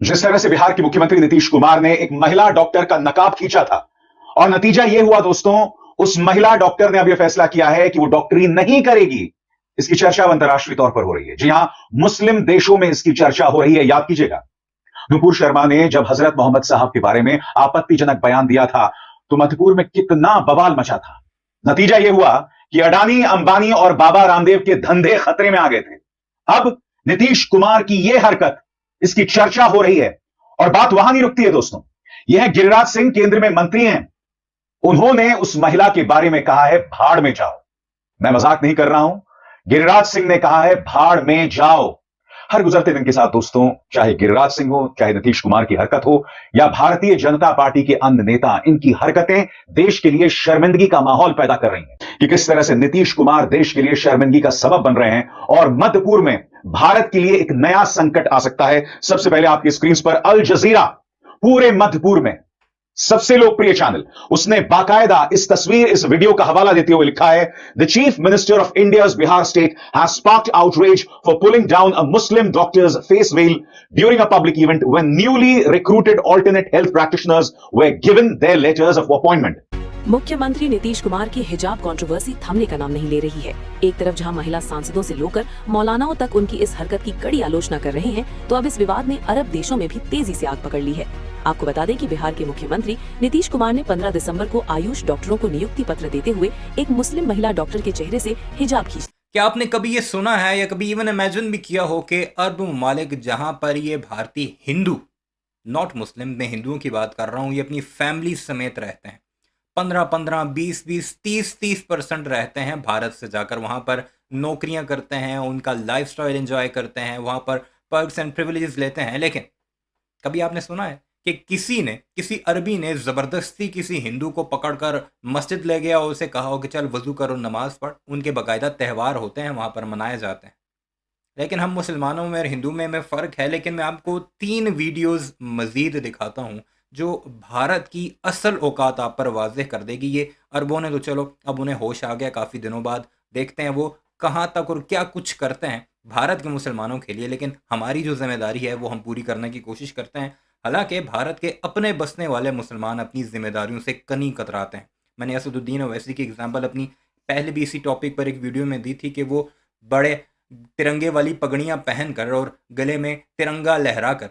जिस तरह से बिहार के मुख्यमंत्री नीतीश कुमार ने एक महिला डॉक्टर का नकाब खींचा था और नतीजा यह हुआ दोस्तों, उस महिला डॉक्टर ने अब यह फैसला किया है कि वो डॉक्टरी नहीं करेगी। इसकी चर्चा अंतर्राष्ट्रीय तौर पर हो रही है। जी हां, मुस्लिम देशों में इसकी चर्चा हो रही है। याद कीजिएगा, नुपुर शर्मा ने जब हजरत मोहम्मद साहब के बारे में आपत्तिजनक बयान दिया था तो मधुपुर में कितना बवाल मचा था। नतीजा यह हुआ कि अडानी, अंबानी और बाबा रामदेव के धंधे खतरे में आ गए थे। अब नीतीश कुमार की यह हरकत, इसकी चर्चा हो रही है और बात वहां नहीं रुकती है दोस्तों। यह गिरिराज सिंह केंद्र में मंत्री हैं, उन्होंने उस महिला के बारे में कहा है भाड़ में जाओ। मैं मजाक नहीं कर रहा हूं, गिरिराज सिंह ने कहा है भाड़ में जाओ। हर गुजरते दिन के साथ दोस्तों, चाहे गिरिराज सिंह हो, चाहे नीतीश कुमार की हरकत हो या भारतीय जनता पार्टी के अन्य नेता, इनकी हरकतें देश के लिए शर्मिंदगी का माहौल पैदा कर रही हैं कि किस तरह से नीतीश कुमार देश के लिए शर्मिंदगी का सबब बन रहे हैं और मध्यपुर में भारत के लिए एक नया संकट आ सकता है। सबसे पहले आपकी स्क्रीन पर अल जजीरा, पूरे मध्यपुर में सबसे लोकप्रिय चैनल, उसने बाकायदा इस तस्वीर, इस वीडियो का हवाला देते हुए लिखा है, the chief minister of India's Bihar state has sparked outrage for pulling down a Muslim doctor's face veil during a public event when newly recruited alternate health practitioners were given their letters of appointment. मुख्यमंत्री नीतीश कुमार की हिजाब controversy थमने का नाम नहीं ले रही है। एक तरफ जहां महिला सांसदों से लेकर मौलानाओं तक उनकी इस हरकत की कड़ी आलोचना कर रहे हैं, तो अब इस विवाद ने अरब देशों में भी तेजी से आग पकड़ ली है। आपको बता दें कि बिहार के मुख्यमंत्री नीतीश कुमार ने 15 दिसंबर को आयुष डॉक्टरों को नियुक्ति पत्र देते हुए एक मुस्लिम महिला डॉक्टर के चेहरे से हिजाब खींच। क्या आपने कभी ये सुना है या कभी इवन इमेजिन भी किया हो कि अरब ममालिक जहां पर ये भारतीय हिंदू, नॉट मुस्लिम, मैं हिंदुओं की बात कर रहा हूँ, ये अपनी फैमिली समेत रहते हैं, 15-15, 20-20, 30-30% रहते हैं भारत से जाकर, वहाँ पर नौकरियाँ करते हैं, उनका लाइफस्टाइल एंजॉय करते हैं, वहाँ पर पर्क्स एंड प्रिविलेजेस लेते हैं। लेकिन कभी आपने सुना है कि किसी अरबी ने ज़बरदस्ती किसी हिंदू को पकड़कर मस्जिद ले गया और उसे कहा हो कि चल वज़ू करो, नमाज़ पढ़? उनके बाकायदा त्यौहार होते हैं, वहाँ पर मनाए जाते हैं। लेकिन हम मुसलमानों में और हिंदू में फ़र्क है। लेकिन मैं आपको 3 वीडियोज़ मज़ीद दिखाता हूँ जो भारत की असल औकात आप पर वाज़ेह कर देगी। ये अरबों ने तो चलो अब उन्हें होश आ गया काफ़ी दिनों बाद, देखते हैं वो कहाँ तक और क्या कुछ करते हैं भारत के मुसलमानों के लिए। लेकिन हमारी जो जिम्मेदारी है वो हम पूरी करने की कोशिश करते हैं। हालांकि भारत के अपने बसने वाले मुसलमान अपनी जिम्मेदारियों से कनी कतराते हैं। मैंने असदुद्दीन ओवैसी की एग्जाम्पल अपनी पहले भी इसी टॉपिक पर एक वीडियो में दी थी कि वो बड़े तिरंगे वाली पगड़ियाँ पहनकर और गले में तिरंगा लहरा कर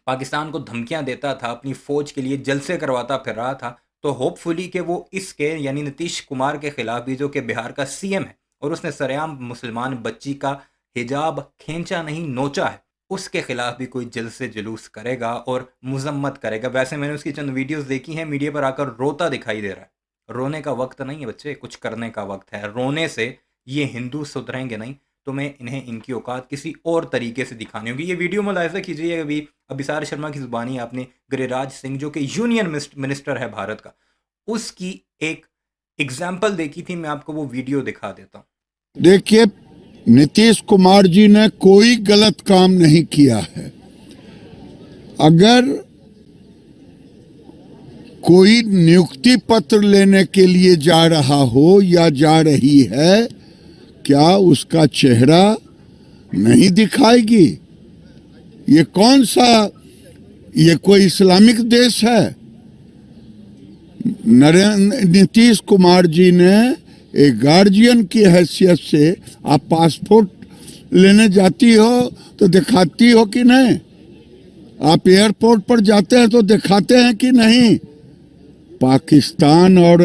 पाकिस्तान को धमकियां देता था, अपनी फ़ौज के लिए जलसे करवाता फिर रहा था। तो होपफुली कि वो इसके यानी नीतीश कुमार के खिलाफ भी, जो कि बिहार का सीएम है और उसने सरेआम मुसलमान बच्ची का हिजाब खींचा नहीं नोचा है, उसके खिलाफ भी कोई जलसे जुलूस करेगा और मुजम्मत करेगा। वैसे मैंने उसकी चंद वीडियोस देखी हैं, मीडिया पर आकर रोता दिखाई दे रहा है। रोने का वक्त नहीं है बच्चे, कुछ करने का वक्त है। रोने से ये हिंदू सुधरेंगे नहीं, तो मैं इन्हें इनकी औकात किसी और तरीके से दिखानी होगी। ये वीडियो मुलाहिज़ा कीजिए, अभी अभिसार शर्मा की ज़ुबानी आपने गिरिराज सिंह, जो कि यूनियन मिनिस्टर है भारत का, उसकी एक एग्जाम्पल देखी थी। मैं आपको वो वीडियो दिखा देता हूँ। देखिए, नीतीश कुमार जी ने कोई गलत काम नहीं किया है। अगर कोई नियुक्ति पत्र लेने के लिए जा रहा हो या जा रही है, क्या उसका चेहरा नहीं दिखाएगी? ये कौन सा, ये कोई इस्लामिक देश है? नीतीश कुमार जी ने एक गार्जियन की हैसियत से, आप पासपोर्ट लेने जाती हो तो दिखाती हो कि नहीं? आप एयरपोर्ट पर जाते हैं तो दिखाते हैं कि नहीं? पाकिस्तान और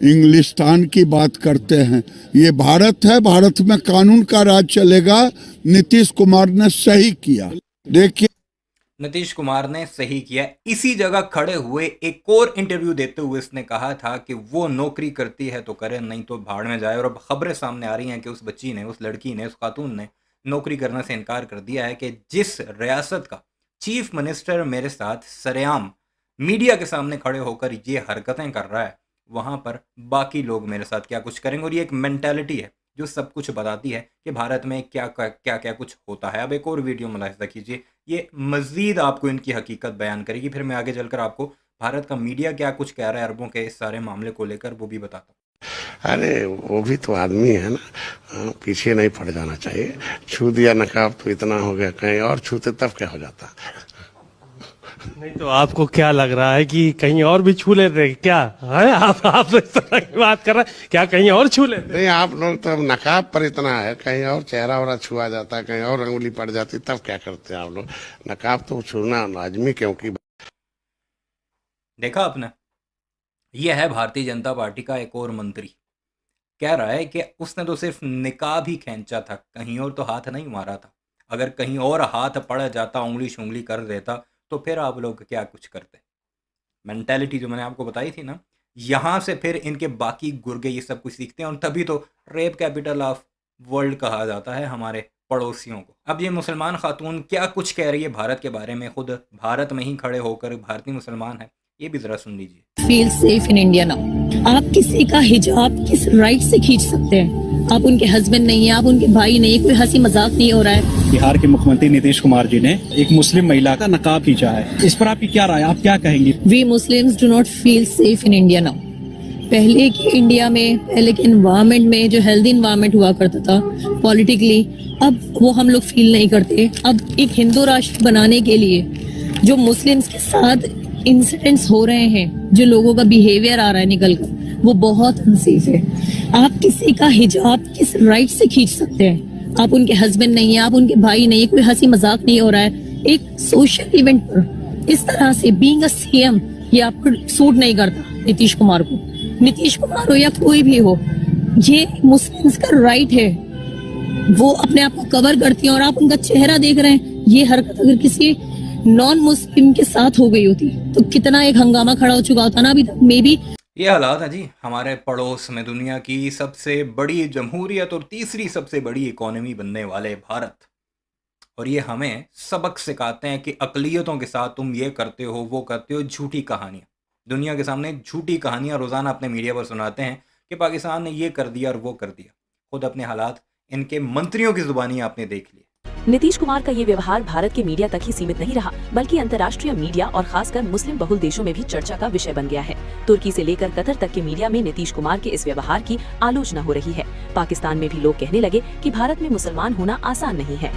इंग्लिस्तान की बात करते हैं। ये भारत है, भारत में कानून का राज चलेगा। नीतीश कुमार ने सही किया। देखिए, नीतीश कुमार ने सही किया। इसी जगह खड़े हुए एक और इंटरव्यू देते हुए इसने कहा था कि वो नौकरी करती है तो करे, नहीं तो भाड़ में जाए। और अब खबरें सामने आ रही हैं कि उस बच्ची ने, उस लड़की ने, उस खातून ने नौकरी करने से इनकार कर दिया है कि जिस रियासत का चीफ मिनिस्टर मेरे साथ सरेआम मीडिया के सामने खड़े होकर ये हरकतें कर रहा है, वहाँ पर बाकी लोग मेरे साथ क्या कुछ करेंगे। और ये एक मेंटालिटी है जो सब कुछ बताती है कि भारत में क्या क्या कुछ होता है। अब एक और वीडियो मुलाहिज़ा कीजिए, ये मज़ीद आपको इनकी हकीकत बयान करेगी। फिर मैं आगे चलकर आपको भारत का मीडिया क्या कुछ कह रहा है अरबों के इस सारे मामले को लेकर वो भी बताता हूँ। अरे वो भी तो आदमी है ना, पीछे नहीं पड़ जाना चाहिए। छू दिया नकाब तो इतना हो गया, कहीं और छूते तब क्या हो जाता। नहीं तो आपको क्या लग रहा है कि कहीं और भी छू लेते हैं क्या है? आप इस तरह की बात कर रहे हैं, क्या कहीं और छू लेते नहीं, आप लोग तो नकाब पर इतना है, कहीं और चेहरा वरा छुआ जाता है, कहीं और अंगुली पड़ जाती, तब क्या करते हैं आप लोग? नकाब तो छूना लाजमी, क्योंकि देखा आपने, यह है भारतीय जनता पार्टी का एक और मंत्री, कह रहा है कि उसने तो सिर्फ निकाब ही खींचा था, कहीं और तो हाथ नहीं मारा था। अगर कहीं और हाथ पड़ जाता, उंगली शुंगली कर देता, तो फिर आप लोग क्या कुछ करते। मेंटेलिटी जो मैंने आपको बताई थी ना, यहाँ से फिर इनके बाकी गुर्गे ये सब कुछ सीखते हैं, और तभी तो रेप कैपिटल ऑफ वर्ल्ड कहा जाता है हमारे पड़ोसियों को। अब ये मुसलमान खातून क्या कुछ कह रही है भारत के बारे में, खुद भारत में ही खड़े होकर, भारतीय मुसलमान है, ये भी जरा सुन लीजिए। Feel safe in India now. आप किसी का हिजाब किस राइट से खींच सकते हैं? आप उनके हस्बैंड नहीं है, आप उनके भाई नहीं है, कोई हंसी मजाक नहीं हो रहा है। बिहार के मुख्यमंत्री नीतीश कुमार जी ने एक मुस्लिम महिला का नकाब खींचा है, इस पर आपकी क्या राय, आप क्या कहेंगी? We Muslims do not feel safe in India now. पहले के इंडिया में, पहले के एनवायरमेंट में जो हेल्दी एनवायरमेंट हुआ करता था पॉलिटिकली, अब वो हम लोग फील नहीं करते। अब एक हिंदू राष्ट्र बनाने के लिए जो मुस्लिम्स के साथ इंसिडेंट्स हो रहे हैं, जो लोगों का बिहेवियर आ रहा है निकल कर, वो बहुत अनसेफ है। आप किसी का हिजाब किस राइट से खींच सकते हैं? आप उनके हस्बैंड नहीं है, आप उनके भाई नहीं है, कोई हंसी मजाक नहीं हो रहा है। एक सोशल इवेंट पर इस तरह से बीइंग अ सीएम, ये आपको सूट नहीं करता। नीतीश कुमार को, नीतीश कुमार हो या कोई भी हो, ये मुस्लिम्स का राइट है, वो अपने आप को कवर करती हैं, और आप उनका चेहरा देख रहे हैं। ये हरकत अगर किसी नॉन मुस्लिम के साथ हो गई होती तो कितना एक हंगामा खड़ा हो चुका होता ना अभी तक। मे बी ये हालात है जी हमारे पड़ोस में, दुनिया की सबसे बड़ी जमहूरियत और तीसरी सबसे बड़ी इकोनॉमी बनने वाले भारत, और ये हमें सबक सिखाते हैं कि अकलियतों के साथ तुम ये करते हो, वो करते हो, झूठी कहानियाँ दुनिया के सामने, झूठी कहानियाँ रोज़ाना अपने मीडिया पर सुनाते हैं कि पाकिस्तान ने ये कर दिया और वो कर दिया। खुद अपने हालात इनके मंत्रियों की जुबानी आपने देख ली। नीतीश कुमार का ये व्यवहार भारत के मीडिया तक ही सीमित नहीं रहा, बल्कि अंतर्राष्ट्रीय मीडिया और खासकर मुस्लिम बहुल देशों में भी चर्चा का विषय बन गया है। तुर्की से लेकर कतर तक के मीडिया में नीतीश कुमार के इस व्यवहार की आलोचना हो रही है। पाकिस्तान में भी लोग कहने लगे कि भारत में मुसलमान होना आसान नहीं है।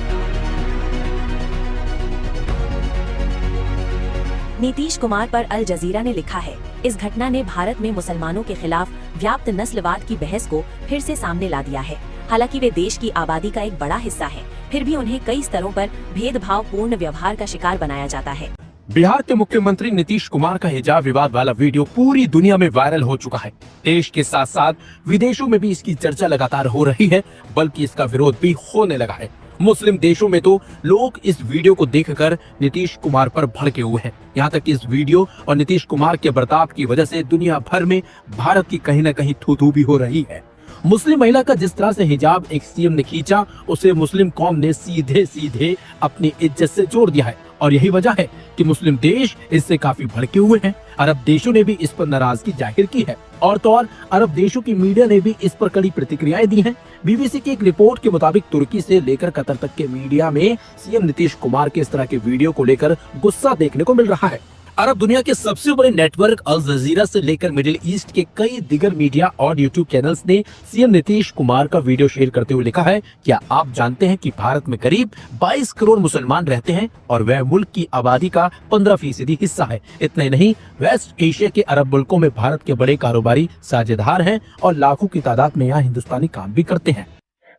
नीतीश कुमार पर अल जजीरा ने लिखा है, इस घटना ने भारत में मुसलमानों के खिलाफ व्याप्त नस्लवाद की बहस को फिर से सामने ला दिया है। हालांकि वे देश की आबादी का एक बड़ा हिस्सा है, फिर भी उन्हें कई स्तरों पर भेदभावपूर्ण व्यवहार का शिकार बनाया जाता है। बिहार के मुख्यमंत्री नीतीश कुमार का हिजाब विवाद वाला वीडियो पूरी दुनिया में वायरल हो चुका है। देश के साथ साथ विदेशों में भी इसकी चर्चा लगातार हो रही है, बल्कि इसका विरोध भी होने लगा है। मुस्लिम देशों में तो लोग इस वीडियो को देखकर नीतीश कुमार पर भड़के हुए हैं। यहाँ तक कि इस वीडियो और नीतीश कुमार के बर्ताव की वजह से दुनिया भर में भारत की कहीं न कहीं थू-थू भी हो रही है। मुस्लिम महिला का जिस तरह से हिजाब एक सीएम ने खींचा, उसे मुस्लिम कौम ने सीधे सीधे अपनी इज्जत से जोड़ दिया है, और यही वजह है कि मुस्लिम देश इससे काफी भड़के हुए हैं। अरब देशों ने भी इस पर नाराजगी जाहिर की है, और तो और अरब देशों की मीडिया ने भी इस पर कड़ी प्रतिक्रियाएं दी हैं। बीबीसी की एक रिपोर्ट के मुताबिक तुर्की से लेकर कतर तक के मीडिया में सीएम नीतीश कुमार के इस तरह के वीडियो को लेकर गुस्सा देखने को मिल रहा है। अरब दुनिया के सबसे बड़े नेटवर्क अल जजीरा से लेकर मिडिल ईस्ट के कई दिगर मीडिया और यूट्यूब चैनल्स ने सीएम नीतीश कुमार का वीडियो शेयर करते हुए लिखा है, क्या आप जानते हैं कि भारत में करीब 22 करोड़ मुसलमान रहते हैं और वह मुल्क की आबादी का 15% हिस्सा है। इतना ही नहीं, वेस्ट एशिया के अरब मुल्कों में भारत के बड़े कारोबारी साझेदार हैं और लाखों की तादाद में यहाँ हिंदुस्तानी काम भी करते हैं।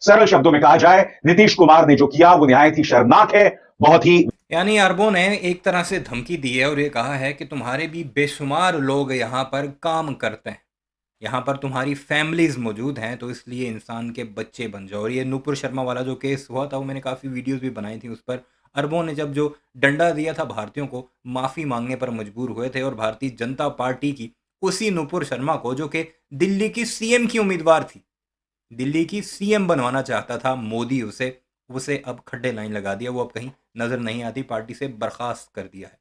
सरल शब्दों में कहा जाए, नीतीश कुमार ने जो किया वो निहायत ही शर्मनाक है, बहुत ही, यानी अरबों ने एक तरह से धमकी दी है और ये कहा है कि तुम्हारे भी बेशुमार लोग यहाँ पर काम करते हैं, यहाँ पर तुम्हारी फैमिलीज मौजूद हैं, तो इसलिए इंसान के बच्चे बन जाओ। और ये नुपुर शर्मा वाला जो केस हुआ था, वो मैंने काफ़ी वीडियोस भी बनाई थी। उस पर अरबों ने जब जो डंडा दिया था भारतीयों को, माफ़ी मांगने पर मजबूर हुए थे, और भारतीय जनता पार्टी की उसी नुपुर शर्मा को, जो कि दिल्ली की सीएम की उम्मीदवार थी, दिल्ली की सीएम बनवाना चाहता था मोदी, उसे अब खड्डे लाइन लगा दिया, वो अब कहीं नज़र नहीं आती, पार्टी से बर्खास्त कर दिया है।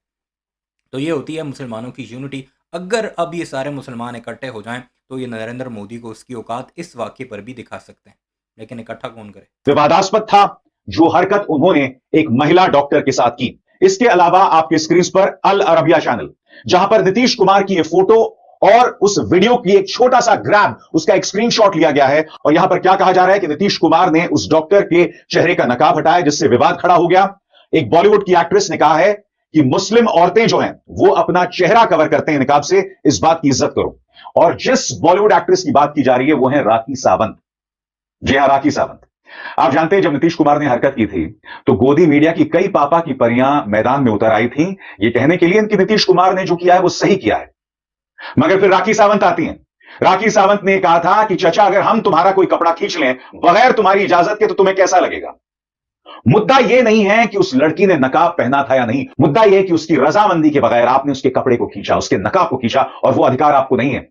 तो ये होती है मुसलमानों की यूनिटी। अगर अब ये सारे मुसलमान इकट्ठे हो जाएं तो ये नरेंद्र मोदी को उसकी औकात इस वाक़ये पर भी दिखा सकते हैं, लेकिन इकट्ठा कौन करे। विवादास्पद था जो हरकत उन्होंने एक महिला डॉक्टर के साथ की। इसके अलावा आपके स्क्रीन पर अल अरबिया चैनल, जहां पर नीतीश कुमार की ये फोटो और उस वीडियो की एक छोटा सा ग्रैब, उसका एक स्क्रीनशॉट लिया गया है, और यहां पर क्या कहा जा रहा है कि नीतीश कुमार ने उस डॉक्टर के चेहरे का नकाब हटाया, जिससे विवाद खड़ा हो गया। एक बॉलीवुड की एक्ट्रेस ने कहा है कि मुस्लिम औरतें जो हैं वो अपना चेहरा कवर करते हैं निकाब से, इस बात की इज्जत करो। और जिस बॉलीवुड एक्ट्रेस की बात की जा रही है वो है राखी सावंत। जी हां, राखी सावंत। आप जानते हैं जब नीतीश कुमार ने हरकत की थी तो गोदी मीडिया की कई पापा की परियां मैदान में उतर आई थी ये कहने के लिए कि नीतीश कुमार ने जो किया है वो सही किया है। मगर फिर राखी सावंत आती हैं। राखी सावंत ने कहा था कि चचा अगर हम तुम्हारा कोई कपड़ा खींच लें बगैर तुम्हारी इजाजत के तो तुम्हें कैसा लगेगा। मुद्दा यह नहीं है कि उस लड़की ने नकाब पहना था या नहीं, मुद्दा यह है कि उसकी रजामंदी के बगैर आपने उसके कपड़े को खींचा, उसके नकाब को खींचा, और वो अधिकार आपको नहीं है।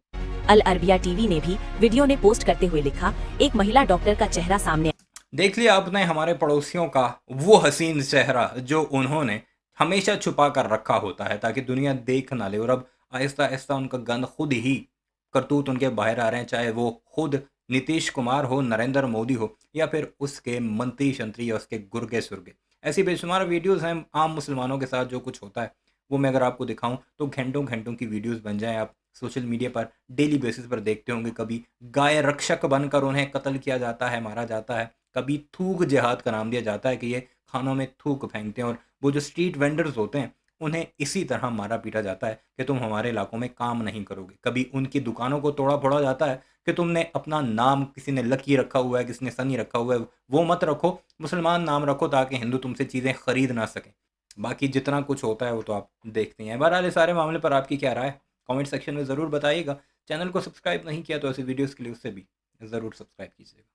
अल अरबिया टीवी ने भी वीडियो ने पोस्ट करते हुए लिखा, एक महिला डॉक्टर का चेहरा सामने। देख लिया आपने हमारे पड़ोसियों का वो हसीन चेहरा जो उन्होंने हमेशा छुपा कर रखा होता है ताकि दुनिया देख ना ले, और अब आहिस्ता आहिस्ता उनका गंद खुद ही करतूत उनके बाहर आ रहे हैं, चाहे वो खुद नीतीश कुमार हो, नरेंद्र मोदी हो, या फिर उसके मंत्री शंत्री या उसके गुर्गे सुर्गे। ऐसी बेशुमार वीडियोस हैं आम मुसलमानों के साथ जो कुछ होता है वो मैं अगर आपको दिखाऊं तो घंटों घंटों की वीडियोस बन जाएं। आप सोशल मीडिया पर डेली बेसिस पर देखते होंगे, कभी गाय रक्षक बनकर उन्हें कत्ल किया जाता है, मारा जाता है, कभी थूक जिहाद का नाम दिया जाता है कि ये खानों में थूक फेंकते हैं, और वो जो स्ट्रीट वेंडर्स होते हैं उन्हें इसी तरह मारा पीटा जाता है कि तुम हमारे इलाकों में काम नहीं करोगे। कभी उनकी दुकानों को तोड़ा फोड़ा जाता है कि तुमने अपना नाम, किसी ने लकी रखा हुआ है, किसी ने सनी रखा हुआ है, वो मत रखो, मुसलमान नाम रखो ताकि हिंदू तुमसे चीज़ें खरीद ना सकें। बाकी जितना कुछ होता है वो तो आप देखते हैं। बहरहाल इस सारे मामले पर आपकी क्या राय है कमेंट सेक्शन में ज़रूर बताइएगा। चैनल को सब्सक्राइब नहीं किया तो ऐसी वीडियोज़ के लिए उससे भी ज़रूर सब्सक्राइब कीजिएगा।